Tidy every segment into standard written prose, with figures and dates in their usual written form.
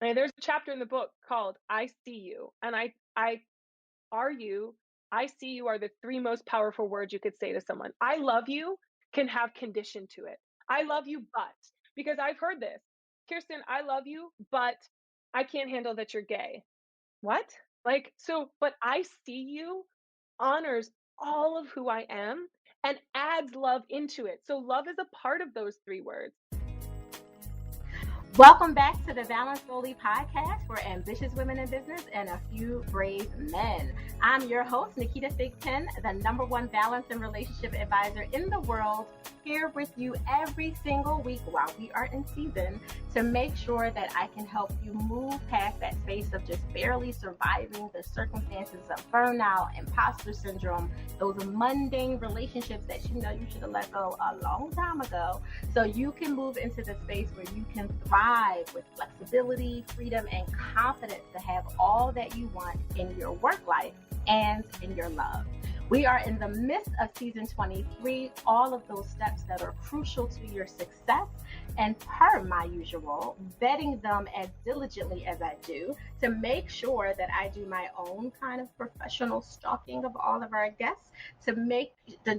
And there's a chapter in the book called I See You. And I argue, I see you are the three most powerful words you could say to someone. I love you can have condition to it. I love you, but, because I've heard this, Kirsten, I love you, but I can't handle that you're gay. What? Like, so, but I see you honors all of who I am and adds love into it. So love is a part of those three words. Welcome back to the Balanced Boldly podcast for ambitious women in business and a few brave men. I'm your host, Naketa Thigpen, the #1 balance and relationship advisor in the world, here with you every single week while we are in season to make sure that I can help you move past that space of just barely surviving the circumstances of burnout, imposter syndrome, those mundane relationships that you know you should have let go a long time ago, so you can move into the space where you can thrive with flexibility, freedom, and confidence to have all that you want in your work life and in your love. We are in the midst of season 23, all of those steps that are crucial to your success, and per my usual, vetting them as diligently as I do to make sure that I do my own kind of professional stalking of all of our guests to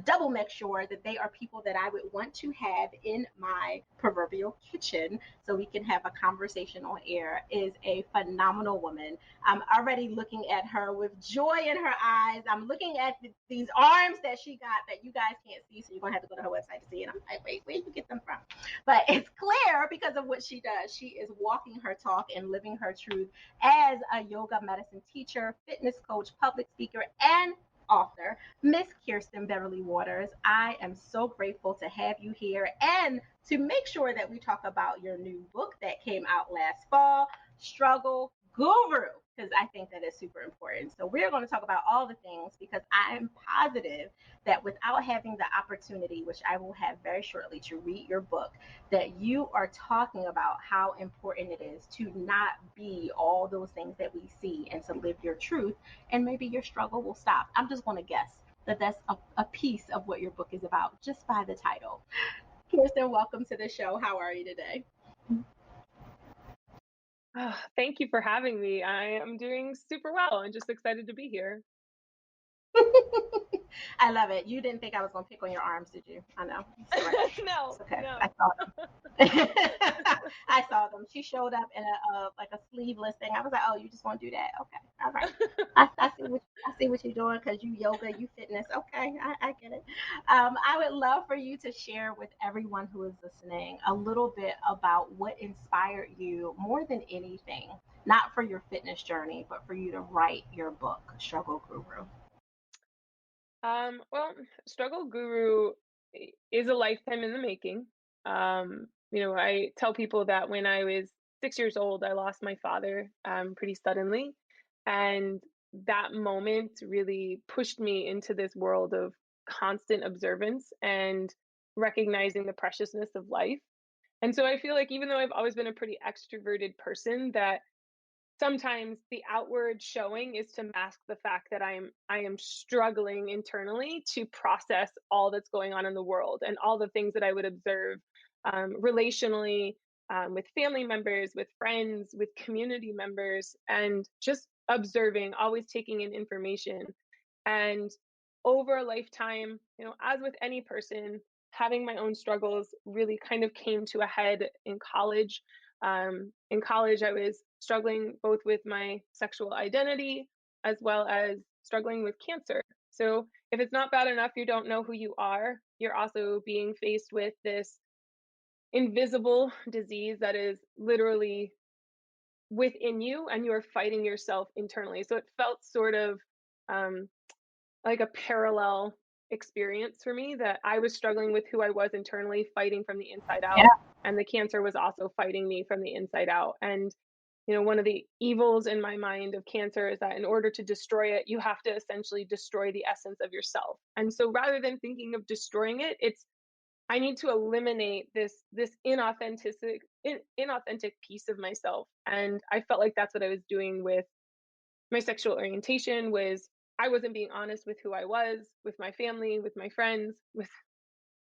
double make sure that they are people that I would want to have in my proverbial kitchen so we can have a conversation on air, is a phenomenal woman. I'm already looking at her with joy in her eyes. I'm looking at these arms that she got that you guys can't see, so you're going to have to go to her website to see it. I'm like, wait, where did you get them from? But it's clear because of what she does. She is walking her talk and living her truth as a yoga medicine teacher, fitness coach, public speaker, and author, Miss Kirsten Beverley-Waters. I am so grateful to have you here and to make sure that we talk about your new book that came out last fall, Struggle Guru, because I think that is super important. So we're going to talk about all the things because I am positive that without having the opportunity, which I will have very shortly, to read your book, that you are talking about how important it is to not be all those things that we see and to live your truth, and maybe your struggle will stop. I'm just going to guess that that's a piece of what your book is about just by the title. Kirsten, welcome to the show. How are you today? Oh, thank you for having me. I am doing super well and just excited to be here. I love it. You didn't think I was going to pick on your arms, did you? I know. It's right. No, It's okay. no. I saw them. I saw them. She showed up in a sleeveless thing. I was like, oh, you just want to do that? Okay. All right. I see what you're doing because you yoga, you fitness. Okay. I get it. I would love for you to share with everyone who is listening a little bit about what inspired you more than anything, not for your fitness journey, but for you to write your book, Struggle Guru. Well, Struggle Guru is a lifetime in the making. I tell people that when I was 6 years old, I lost my father pretty suddenly. And that moment really pushed me into this world of constant observance and recognizing the preciousness of life. And so I feel like even though I've always been a pretty extroverted person, that sometimes the outward showing is to mask the fact that I am struggling internally to process all that's going on in the world and all the things that I would observe relationally, with family members, with friends, with community members, and just observing, always taking in information. And over a lifetime, as with any person, having my own struggles really kind of came to a head in college. In college, I was struggling both with my sexual identity as well as struggling with cancer. So, if it's not bad enough, you don't know who you are, you're also being faced with this invisible disease that is literally within you and you're fighting yourself internally. So, it felt sort of um, like a parallel experience for me, that I was struggling with who I was internally, fighting from the inside Yeah. out, and the cancer was also fighting me from the inside out. And one of the evils in my mind of cancer is that in order to destroy it, you have to essentially destroy the essence of yourself. And so rather than thinking of destroying it, it's I need to eliminate this inauthentic piece of myself. And I felt like that's what I was doing with my sexual orientation. Was I wasn't being honest with who I was, with my family, with my friends, with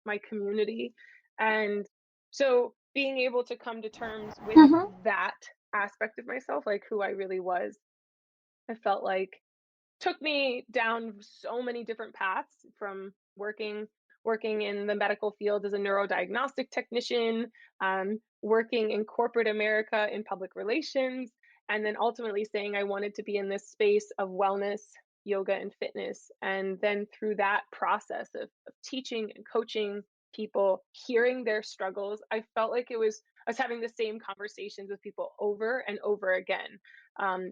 my community. And so being able to come to terms with Mm-hmm. that aspect of myself, like who I really was. I felt like took me down so many different paths from working in the medical field as a neurodiagnostic technician, working in corporate America in public relations, and then ultimately saying I wanted to be in this space of wellness, yoga, and fitness. And then through that process of teaching and coaching people, hearing their struggles, I felt like I was having the same conversations with people over and over again.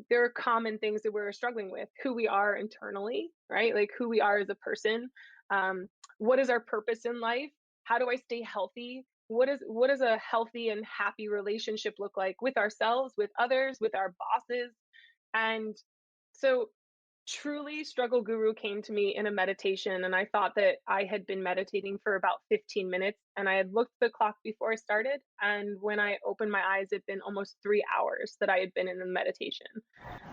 There are common things that we're struggling with: who we are internally, right? Like who we are as a person. Um, what is our purpose in life? How do I stay healthy? What does a healthy and happy relationship look like with ourselves, with others, with our bosses? And so truly struggle guru came to me in a meditation, and I thought that I had been meditating for about 15 minutes, and I had looked at the clock before I started, and when I opened my eyes it had been almost 3 hours that I had been in a meditation.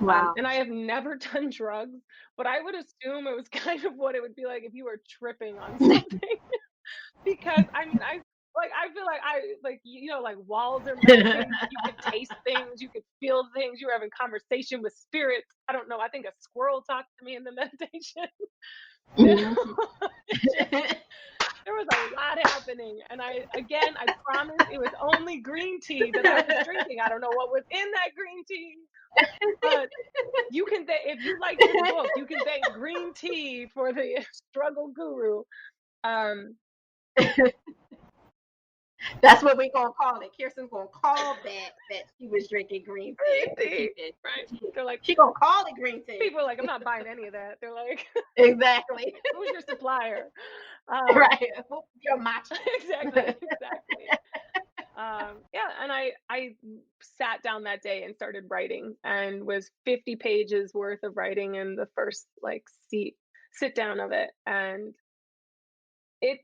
Wow. And I have never done drugs, but I would assume it was kind of what it would be like if you were tripping on something. Because I mean, I feel like like walls are melting, you could taste things, you could feel things, you were having conversation with spirits. I don't know, I think a squirrel talked to me in the meditation. You Mhm. know? Just there was a lot happening, and I promise it was only green tea that I was drinking. I don't know what was in that green tea, but you can if you like this book, you can thank green tea for the struggle guru. Um, That's what we're gonna call it. Kirsten's gonna call that she was drinking green green tea. tea, right? They're like, She gonna call it green tea. people are like, I'm not buying any of that. They're like, Exactly. who's your supplier? Right. Your matcha. Exactly, exactly. Yeah, and I sat down that day and started writing, and was 50 pages worth of writing in the first like sit down of it. And it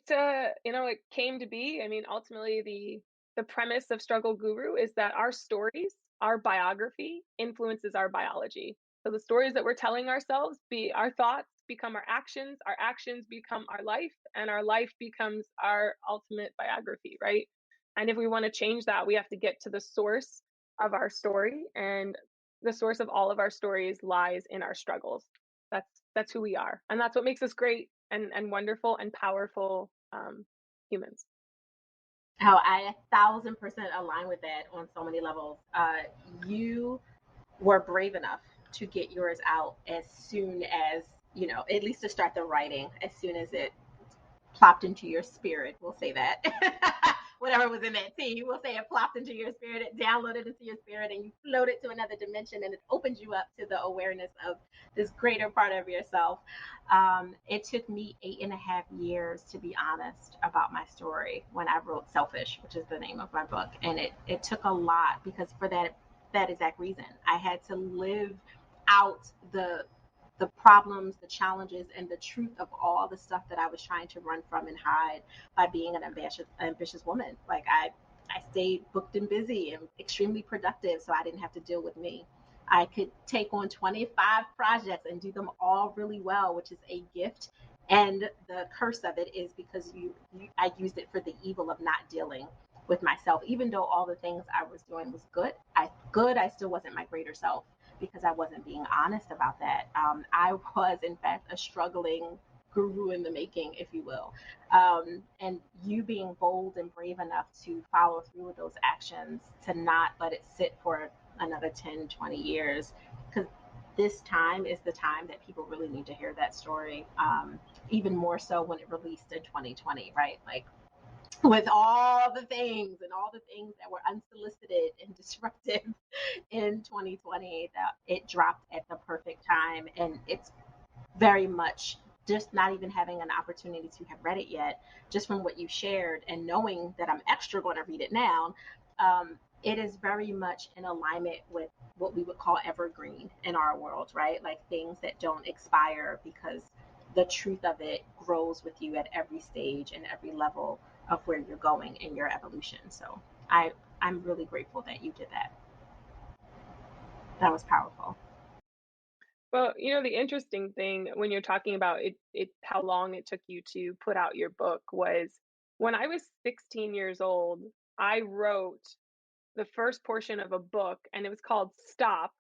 came to be. I mean, ultimately the premise of struggle guru is that our stories, our biography influences our biology. So the stories that we're telling ourselves, be our thoughts become our actions become our life, and our life becomes our ultimate biography, right? And if we want to change that, we have to get to the source of our story, and the source of all of our stories lies in our struggles. That's who we are, and that's what makes us great and wonderful and powerful humans. How I 1,000% align with that on so many levels. You were brave enough to get yours out as soon as, at least to start the writing, as soon as it plopped into your spirit. We'll say that. Whatever was in that tea, we'll say it plopped into your spirit, it downloaded into your spirit, and you floated to another dimension, and it opened you up to the awareness of this greater part of yourself. It took me 8.5 years, to be honest, about my story when I wrote Selfish, which is the name of my book. And it took a lot, because for that exact reason, I had to live out the problems, the challenges, and the truth of all the stuff that I was trying to run from and hide by being an ambitious woman. Like I stayed booked and busy and extremely productive, so I didn't have to deal with me. I could take on 25 projects and do them all really well, which is a gift. And the curse of it is because I used it for the evil of not dealing with myself. Even though all the things I was doing was I still wasn't my greater self, because I wasn't being honest about that. I was, in fact, a struggling guru in the making, if you will. And you being bold and brave enough to follow through with those actions, to not let it sit for another 10, 20 years, because this time is the time that people really need to hear that story. Even more so when it released in 2020, right? Like, with all the things that were unsolicited and disruptive in 2020, that it dropped at the perfect time. And it's very much, just not even having an opportunity to have read it yet, just from what you shared and knowing that I'm extra going to read it now. It is very much in alignment with what we would call evergreen in our world, right? Like things that don't expire, because the truth of it grows with you at every stage and every level of where you're going in your evolution. So I I'm really grateful that you did that. That was powerful. Well, the interesting thing when you're talking about how long it took you to put out your book was when I was 16 years old, I wrote the first portion of a book, and it was called Stop.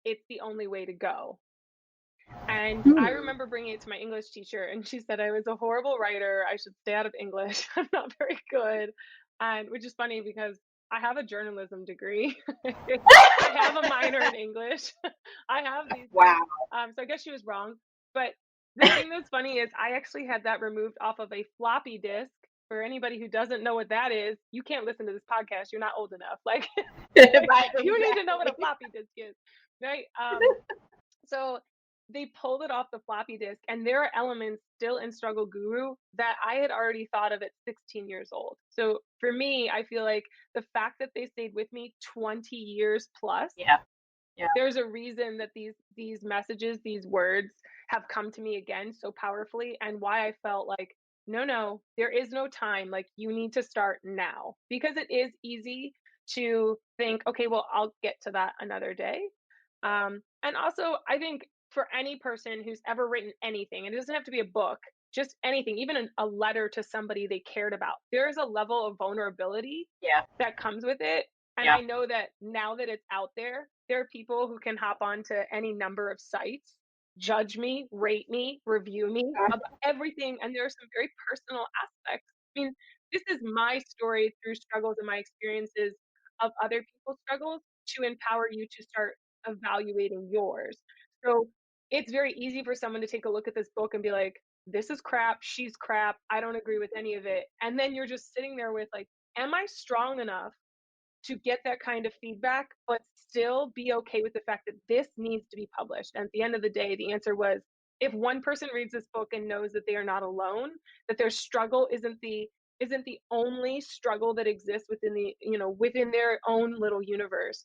It's the Only Way to Go. And I Hmm. remember bringing it to my English teacher, and she said I was a horrible writer. I should stay out of English. I'm not very good. And which is funny because I have a journalism degree. I have a minor in English. I have these things. Wow. So I guess she was wrong. But the thing that's funny is I actually had that removed off of a floppy disk. For anybody who doesn't know what that is, you can't listen to this podcast. You're not old enough. Like, Right, you need to know what a exactly. floppy disk is, right? So they pulled it off the floppy disk, and there are elements still in Struggle Guru that I had already thought of at 16 years old. So for me, I feel like the fact that they stayed with me 20 years plus, Yeah. Yeah. there's a reason that these messages, these words have come to me again so powerfully, and why I felt like no, there is no time. Like, you need to start now, because it is easy to think, okay, well, I'll get to that another day. And also, I think for any person who's ever written anything, and it doesn't have to be a book, just anything, even a letter to somebody they cared about, there is a level of vulnerability Yeah. that comes with it. And Yeah. I know that now that it's out there are people who can hop onto any number of sites, judge me, rate me, review me Uh, about everything. And there are some very personal aspects. I mean, this is my story through struggles and my experiences of other people's struggles to empower you to start evaluating yours. So it's very easy for someone to take a look at this book and be like, this is crap, she's crap, I don't agree with any of it. And then you're just sitting there with like, am I strong enough to get that kind of feedback, but still be okay with the fact that this needs to be published? And at the end of the day, the answer was, if one person reads this book and knows that they are not alone, that their struggle isn't the only struggle that exists within within their own little universe.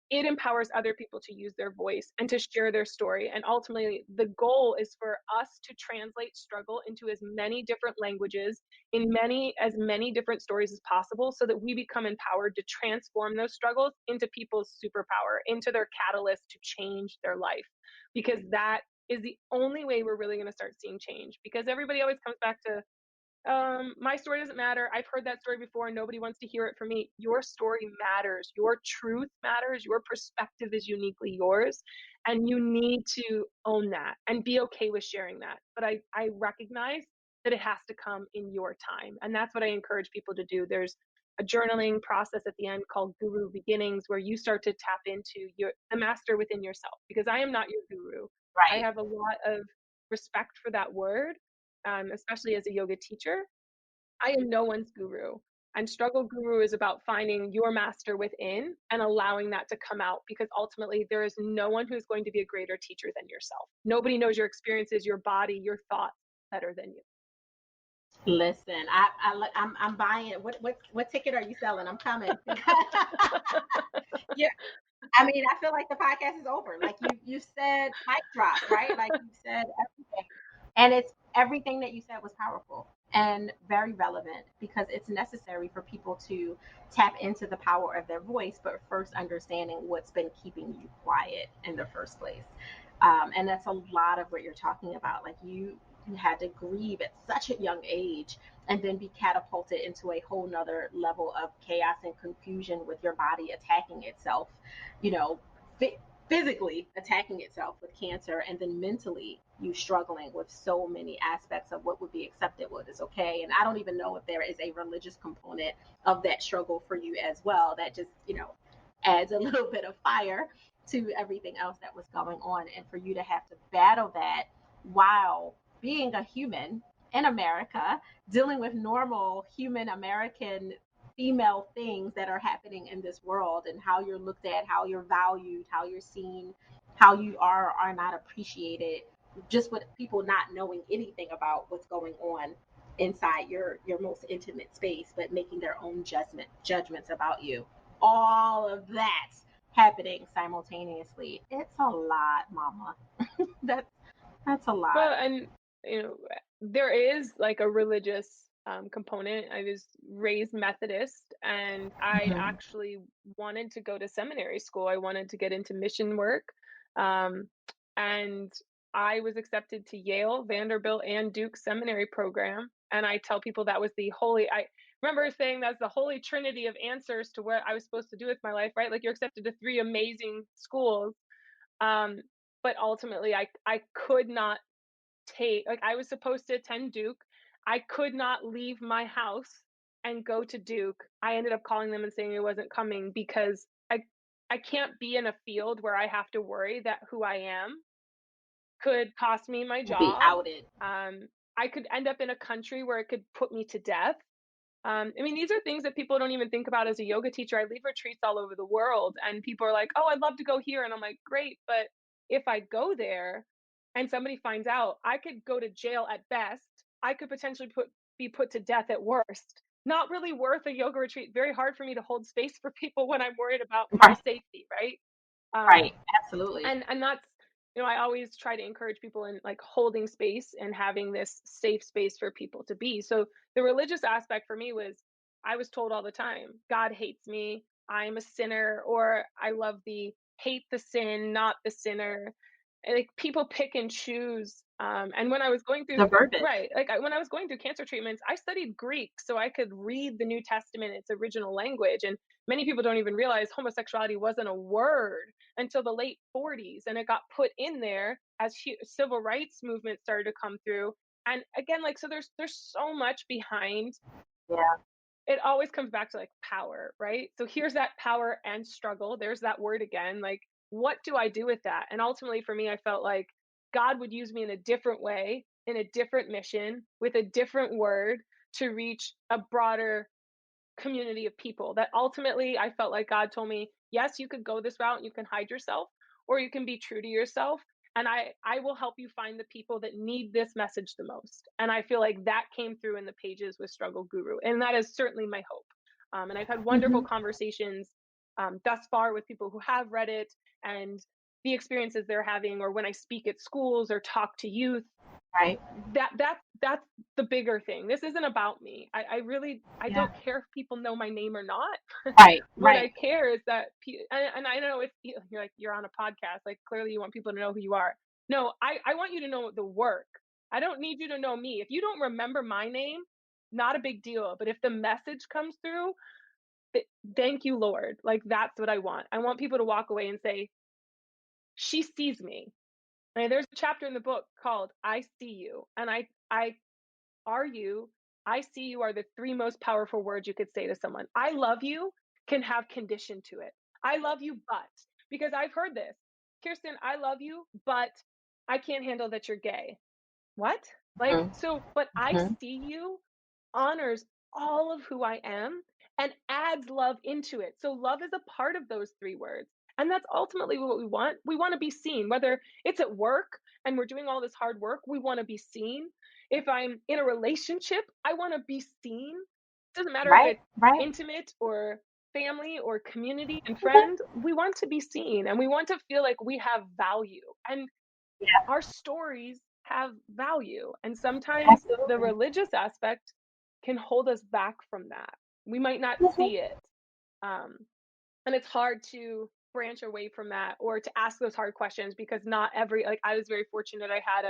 It empowers other people to use their voice and to share their story. And ultimately, the goal is for us to translate struggle into as many different languages, in many different stories as possible, so that we become empowered to transform those struggles into people's superpower, into their catalyst to change their life. Because that is the only way we're really going to start seeing change. Because everybody always comes back to, my story doesn't matter. I've heard that story before. Nobody wants to hear it from me. Your story matters. Your truth matters. Your perspective is uniquely yours. And you need to own that and be okay with sharing that. But I recognize that it has to come in your time. And that's what I encourage people to do. There's a journaling process at the end called Guru Beginnings, where you start to tap into the master within yourself. Because I am not your guru. I right. have a lot of respect for that word, especially as a yoga teacher. I am no one's guru. And Struggle Guru is about finding your master within and allowing that to come out, because ultimately there is no one who's going to be a greater teacher than yourself. Nobody knows your experiences, your body, your thoughts better than you. Listen, I'm buying. What ticket are you selling? I'm coming. Yeah. I mean, I feel like the podcast is over. Like you said, mic drop, right? Like you said everything, and it's everything that you said was powerful and very relevant, because it's necessary for people to tap into the power of their voice, but first understanding what's been keeping you quiet in the first place. And that's a lot of what you're talking about. Like you had to grieve at such a young age and then be catapulted into a whole nother level of chaos and confusion, with your body attacking itself, you know, physically attacking itself with cancer, and then mentally you struggling with so many aspects of what would be accepted, what is okay. And I don't even know if there is a religious component of that struggle for you as well, that just, adds a little bit of fire to everything else that was going on. And for you to have to battle that while being a human in America, dealing with normal human American female things that are happening in this world, and how you're looked at, how you're valued, how you're seen, how you are not appreciated, just with people not knowing anything about what's going on inside your most intimate space, but making their own judgments about you. All of that happening simultaneously. It's a lot, mama. that's that's a lot. Well, and you know, there is like a religious component. I was raised Methodist, and I Mhm. actually wanted to go to seminary school. I wanted to get into mission work, um, and I was accepted to Yale, Vanderbilt, and Duke seminary program. And I tell people that was the holy. remember saying that's the holy trinity of answers to what I was supposed to do with my life, right? Like you're accepted to three amazing schools. Um, but ultimately I could not take, like, I was supposed to attend Duke. I could not leave my house and go to Duke. I ended up calling them and saying I wasn't coming because I can't be in a field where I have to worry that who I am could cost me my Be job. outed. Um, I could end up in a country where it could put me to death. I mean, these are things that people don't even think about as a yoga teacher. I lead retreats all over the world, and people are like, "Oh, I'd love to go here," and I'm like, "Great, but if I go there and somebody finds out, I could go to jail at best. I could potentially be put to death at worst. Not really worth a yoga retreat. Very hard for me to hold space for people when I'm worried about my Right. safety, right?" Right. Um, Absolutely. and that's, I always try to encourage people in like holding space and having this safe space for people to be. So the religious aspect for me was, I was told all the time, God hates me, I'm a sinner, or I love the hate the sin, not the sinner. And, like, people pick and choose. And when I was going through, The verbiage. right, like when I was going through cancer treatments, I studied Greek so I could read the New Testament in its original language. And many people don't even realize homosexuality wasn't a word until the late 40s, and it got put in there as civil rights movement started to come through. And again, like, so there's so much behind. Yeah. It always comes back to like power, right? So here's that power and struggle. There's that word again. Like, what do I do with that? And ultimately for me, I felt like God would use me in a different way, in a different mission, with a different word, to reach a broader community of people. That ultimately I felt like God told me, yes, you could go this route and you can hide yourself, or you can be true to yourself. And I will help you find the people that need this message the most. And I feel like that came through in the pages with Struggle Guru. And that is certainly my hope. And I've had wonderful Hmm. conversations thus far with people who have read it, and the experiences they're having, or when I speak at schools or talk to youth. Right. That's the bigger thing. This isn't about me. I really, I Yeah. don't care if people know my name or not. Right. What Right. I care is that and I know if you're like, you're on a podcast, like clearly you want people to know who you are. No, I want you to know the work. I don't need you to know me. If you don't remember my name, not a big deal. But if the message comes through, thank you, Lord. Like, that's what I want. I want people to walk away and say, she sees me. And there's a chapter in the book called I See You. And I are you, I see you are the three most powerful words you could say to someone. I love you can have condition to it. I love you, but, because I've heard this, Kirsten, I love you, but I can't handle that you're gay. What? Like, Hmm. so, but I Hmm. see you honors all of who I am and adds love into it. So, love is a part of those three words. And that's ultimately what we want. We want to be seen, whether it's at work and we're doing all this hard work, we want to be seen. If I'm in a relationship, I want to be seen. It doesn't matter if Right. it's Right. intimate or family or community and Mhm. friend, we want to be seen and we want to feel like we have value. And Yeah. our stories have value. And sometimes the Absolutely. religious aspect can hold us back from that. We might not Mhm. see it. Um, and it's hard to branch away from that or to ask those hard questions, because not every, like, I was very fortunate. I had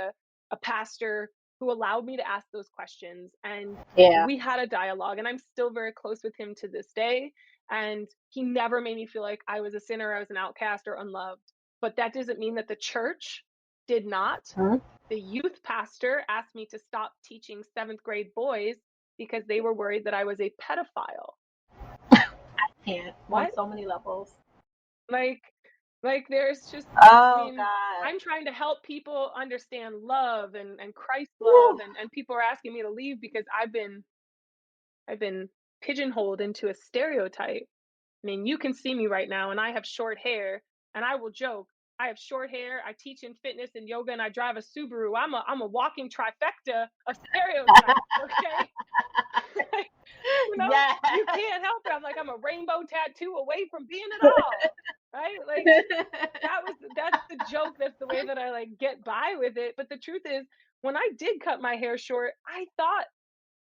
a pastor who allowed me to ask those questions, and Yeah. we had a dialogue, and I'm still very close with him to this day. And he never made me feel like I was a sinner, I was an outcast or unloved. But that doesn't mean that the church did not. Mhm. The youth pastor asked me to stop teaching seventh grade boys because they were worried that I was a pedophile. Can't on What? so many levels. Like, there's just, I Oh mean, God. I'm trying to help people understand love and Christ love, Whew. and people are asking me to leave because I've been pigeonholed into a stereotype. I mean, you can see me right now and I have short hair, and I will joke, I have short hair, I teach in fitness and yoga, and I drive a Subaru. I'm a walking trifecta of stereotypes, okay? Like, you Yes. can't help it. I'm like, I'm a rainbow tattoo away from being it all, right? Like, that's the joke. That's the way that I like get by with it. But the truth is, when I did cut my hair short, I thought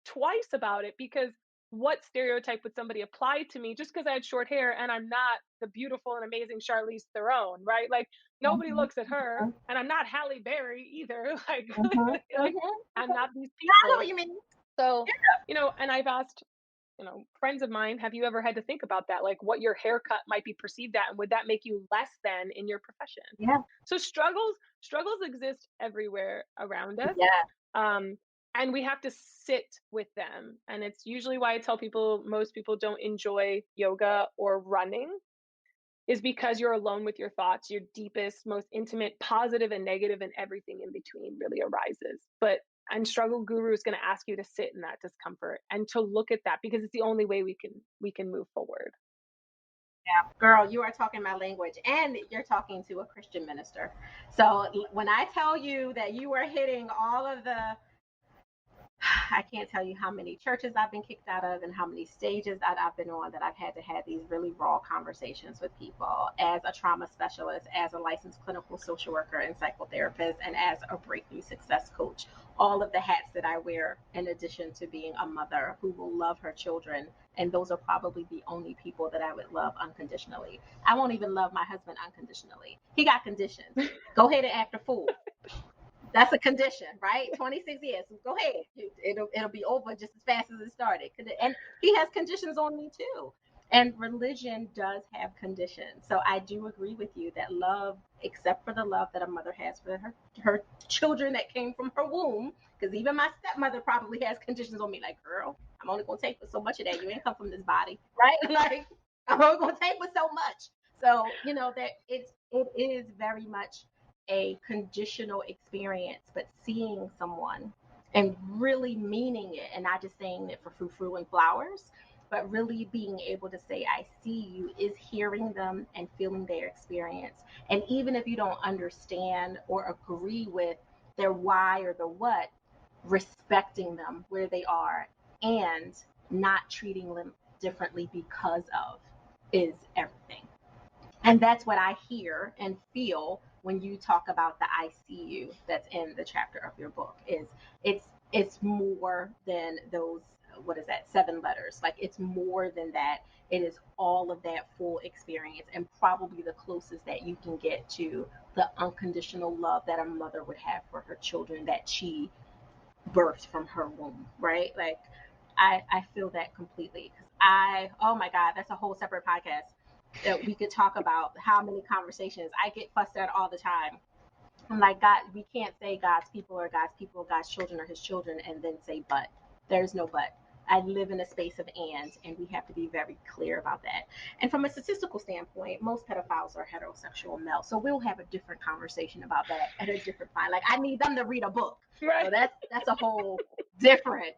twice about it, because what stereotype would somebody apply to me just because I had short hair and I'm not the beautiful and amazing Charlize Theron, right? Like, nobody Mhm. looks at her, and I'm not Halle Berry either. Like, Mhm. like, Mhm. I'm not these I know what people. you mean. So, and I've asked friends of mine, have you ever had to think about that? Like what your haircut might be perceived at, and would that make you less than in your profession? Yeah. So struggles exist everywhere around us. Yeah. Um, and we have to sit with them. And it's usually why I tell people most people don't enjoy yoga or running, is because you're alone with your thoughts. Your deepest, most intimate, positive and negative and everything in between really arises. And Struggle Guru is going to ask you to sit in that discomfort and to look at that, because it's the only way we can move forward. Yeah, girl, you are talking my language, and you're talking to a Christian minister. So when I tell you that you are hitting all of the, I can't tell you how many churches I've been kicked out of and how many stages that I've been on that I've had to have these really raw conversations with people as a trauma specialist, as a licensed clinical social worker and psychotherapist, and as a breakthrough success coach. All of the hats that I wear, in addition to being a mother who will love her children. And those are probably the only people that I would love unconditionally. I won't even love my husband unconditionally. He got conditions. Go ahead and act a fool. That's a condition, right? 26 years. Go ahead. It'll be over just as fast as it started. And he has conditions on me too. And religion does have conditions. So I do agree with you that love, except for the love that a mother has for her children that came from her womb, because even my stepmother probably has conditions on me. Like, girl, I'm only gonna take for so much of that. You ain't come from this body, right? Like, I'm only gonna take for so much. So that it is very much a conditional experience, but seeing someone and really meaning it, and not just saying it for frou-frou and flowers, but really being able to say, I see you, is hearing them and feeling their experience. And even if you don't understand or agree with their why or the what, respecting them where they are and not treating them differently because of is everything. And that's what I hear and feel when you talk about the I see you that's in the chapter of your book. Is it's more than those, what is that, 7 letters. Like, it's more than that. It is all of that full experience, and probably the closest that you can get to the unconditional love that a mother would have for her children that she birthed from her womb, right? Like, I feel that completely, because oh my God, that's a whole separate podcast that we could talk about. How many conversations I get fussed at all the time. I'm like, God, we can't say God's people are God's people, God's children are his children, and then say but. There's no but. I live in a space of and we have to be very clear about that. And from a statistical standpoint, most pedophiles are heterosexual males. So we'll have a different conversation about that at a different time. Like, I need them to read a book. Right. So that's a whole different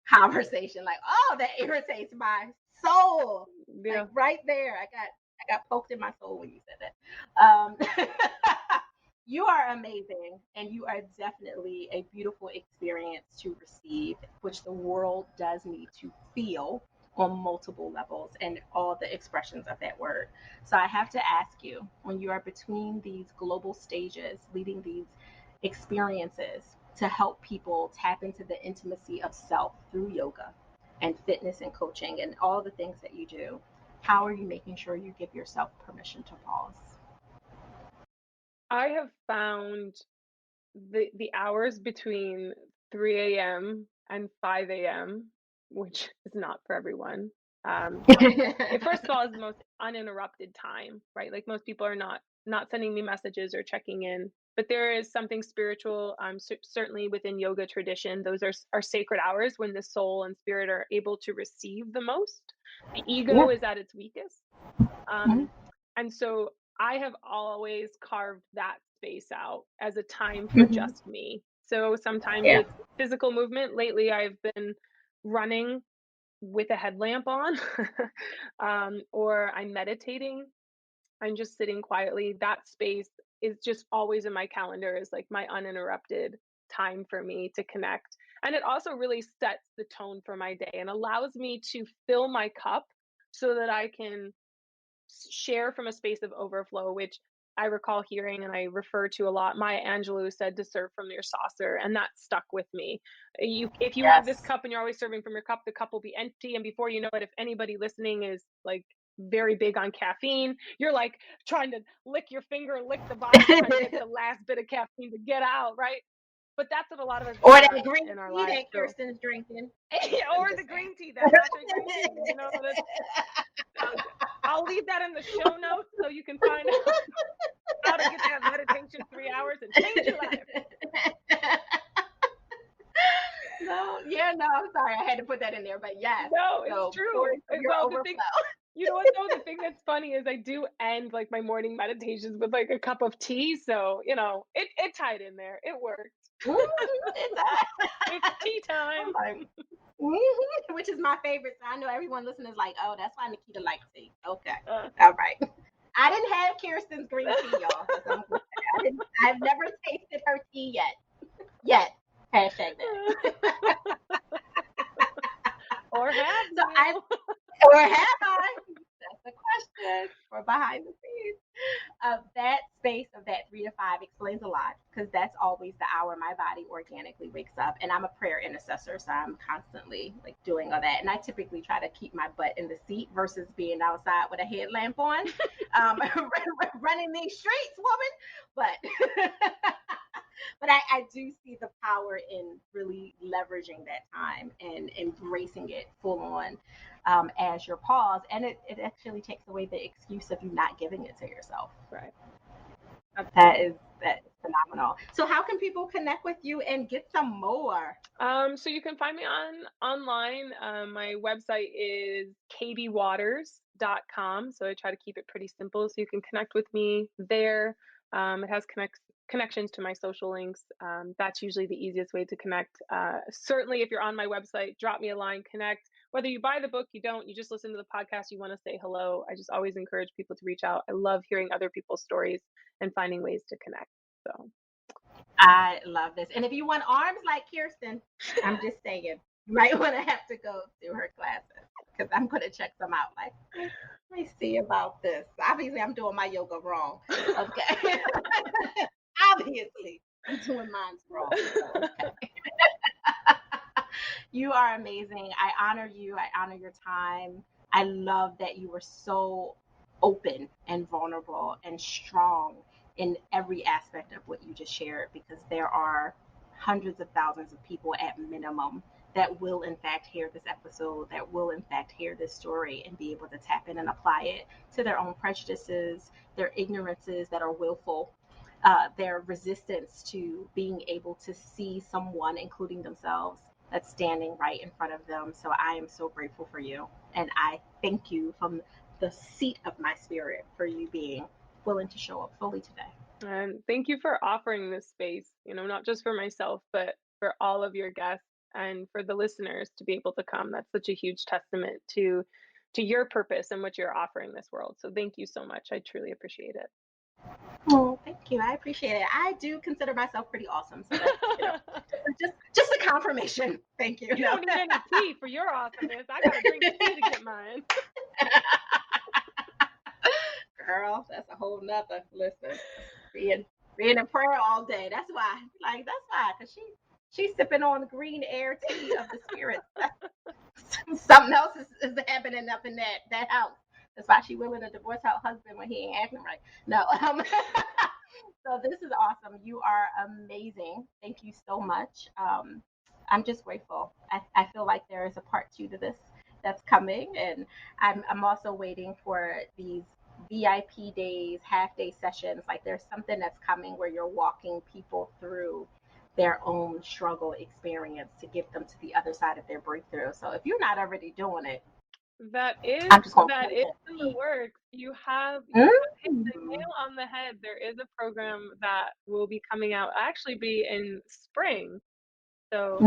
conversation. Like, oh, that irritates my soul. Yeah. Like, right there, I got poked in my soul when you said that. You are amazing, and you are definitely a beautiful experience to receive, which the world does need to feel on multiple levels and all the expressions of that word. So I have to ask you, when you are between these global stages, leading these experiences to help people tap into the intimacy of self through yoga and fitness and coaching and all the things that you do, how are you making sure you give yourself permission to pause? I have found the hours between 3 a.m. and 5 a.m., which is not for everyone. It first of all is the most uninterrupted time, right? Like, most people are not sending me messages or checking in, but there is something spiritual. Certainly within yoga tradition, those are sacred hours when the soul and spirit are able to receive the most. The Yeah. ego is at its weakest. Mm-hmm. And so I have always carved that space out as a time for Mm-hmm. just me. So sometimes Yeah. it's physical movement. Lately, I've been running with a headlamp on, or I'm meditating. I'm just sitting quietly. That space is just always in my calendar as like my uninterrupted time for me to connect. And it also really sets the tone for my day and allows me to fill my cup so that I can share from a space of overflow, which I recall hearing and I refer to a lot. Maya Angelou said to serve from your saucer, and that stuck with me. If you have this Yes. cup and you're always serving from your cup, the cup will be empty. And before you know it, if anybody listening is like very big on caffeine, you're like trying to lick your finger and lick the bottom, trying to get the last bit of caffeine to get out, right? but that's what a lot of us Or do that green in our tea lives. that So, Kirsten's drinking. or the green tea, that matcha green tea. I'll leave that in the show notes so you can find out how to get that meditation 3 hours and change your life. No, I'm sorry, I had to put that in there, but yes. No, it's So true. stories of your Well, the overflow. thing, you know what though? The thing that's funny is I do end like my morning meditations with like a cup of tea. So, it tied in there. It worked. It's tea I'm time. like, which is my favorite. So I know everyone listening is like, oh, that's why Naketa likes tea. Okay. Uh, All right. I didn't have Kirsten's green tea, y'all. I've never tasted her tea yet. Hashtag that. or have So you? or have I? That's the question. Or behind the scenes. That space of that 3 to 5 explains a lot, because that's always the hour my body organically wakes up. And I'm a prayer intercessor, so I'm constantly like doing all that. And I typically try to keep my butt in the seat versus being outside with a headlamp on, running these streets, woman. But but I do see the power in really leveraging that time and embracing it full on, as your pause. And it actually takes away the excuse of you not giving it to yourself. Right. That is phenomenal. So how can people connect with you and get some more? So you can find me online. My website is kbwaters.com. So I try to keep it pretty simple. So you can connect with me there. It has connections to my social links. That's usually the easiest way to connect. Certainly, if you're on my website, drop me a line, connect. Whether you buy the book, you don't, you just listen to the podcast, you want to say hello. I just always encourage people to reach out. I love hearing other people's stories and finding ways to connect. So. I love this. And if you want arms like Kirsten, I'm just saying, you might want to have to go through her classes, because I'm going to check them out. Like, let me see about this. Obviously, I'm doing my yoga wrong. Okay. Obviously, I'm doing mine wrong. So, okay. You are amazing. I honor you. I honor your time. I love that you were so open and vulnerable and strong in every aspect of what you just shared, because there are hundreds of thousands of people at minimum that will in fact hear this episode, that will in fact hear this story and be able to tap in and apply it to their own prejudices, their ignorances that are willful, their resistance to being able to see someone, including themselves, that's standing right in front of them. So I am so grateful for you. And I thank you from the seat of my spirit for you being willing to show up fully today. And thank you for offering this space, not just for myself, but for all of your guests and for the listeners to be able to come. That's such a huge testament to your purpose and what you're offering this world. So thank you so much. I truly appreciate it. Oh, thank you. I appreciate it. I do consider myself pretty awesome. So that's, just a confirmation. Thank you. You don't need any tea for your awesomeness. I gotta drink tea to get mine. Girl, that's a whole nother listen. Being in prayer all day. That's why. Because she's sipping on the green air tea of the spirit. Something else is happening up in that house. That's why she's willing to divorce her husband when he ain't acting right. No. So this is awesome. You are amazing. Thank you so much. I'm just grateful. I feel like there is a part 2 to this that's coming, and I'm also waiting for these VIP days, half day sessions. Like, there's something that's coming where you're walking people through their own struggle experience to get them to the other side of their breakthrough. So if you're not already doing it, That is I'm just gonna in the works. You have mm. hit the nail on the head. There is a program that will be coming out, actually be in spring. So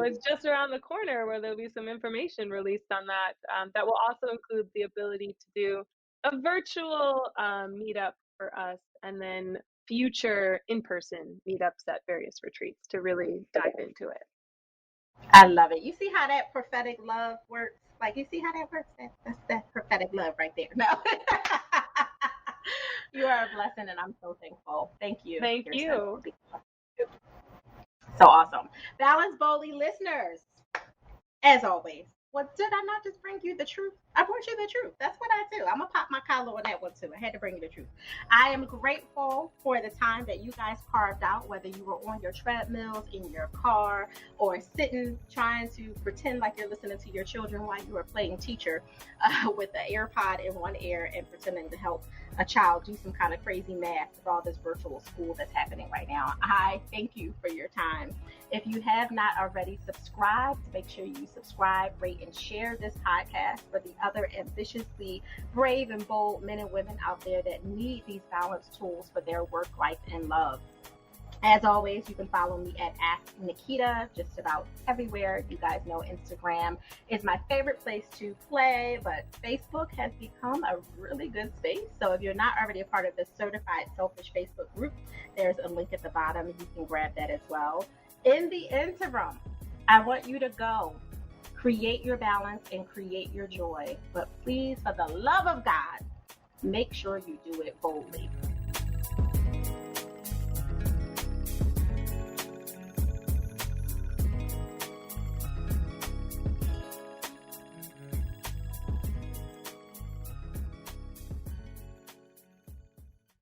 it's just around the corner where there'll be some information released on that. That will also include the ability to do a virtual meetup for us, and then future in-person meetups at various retreats to really dive into it. I love it. You see how that prophetic love works? Like, you see how that works? That's that prophetic love right there. No. You are a blessing, and I'm so thankful. Thank you. Thank you. So awesome. Balance Boldly listeners, as always, Well, did I not just bring you the truth? I brought you the truth. That's what I do. I'm going to pop my collar on that one too. I had to bring you the truth. I am grateful for the time that you guys carved out, whether you were on your treadmills, in your car, or sitting trying to pretend like you're listening to your children while you were playing teacher with the AirPod in one ear and pretending to help a child do some kind of crazy math with all this virtual school that's happening right now. I thank you for your time. If you have not already subscribed, make sure you subscribe, rate, and share this podcast for the other ambitiously brave and bold men and women out there that need these balance tools for their work, life, and love. As always, you can follow me at Ask Naketa just about everywhere. You guys know Instagram is my favorite place to play, but Facebook has become a really good space. So if you're not already a part of the Certified Selfish Facebook group, there's a link at the bottom. You can grab that as well. In the interim, I want you to go create your balance and create your joy. But please, for the love of God, make sure you do it boldly.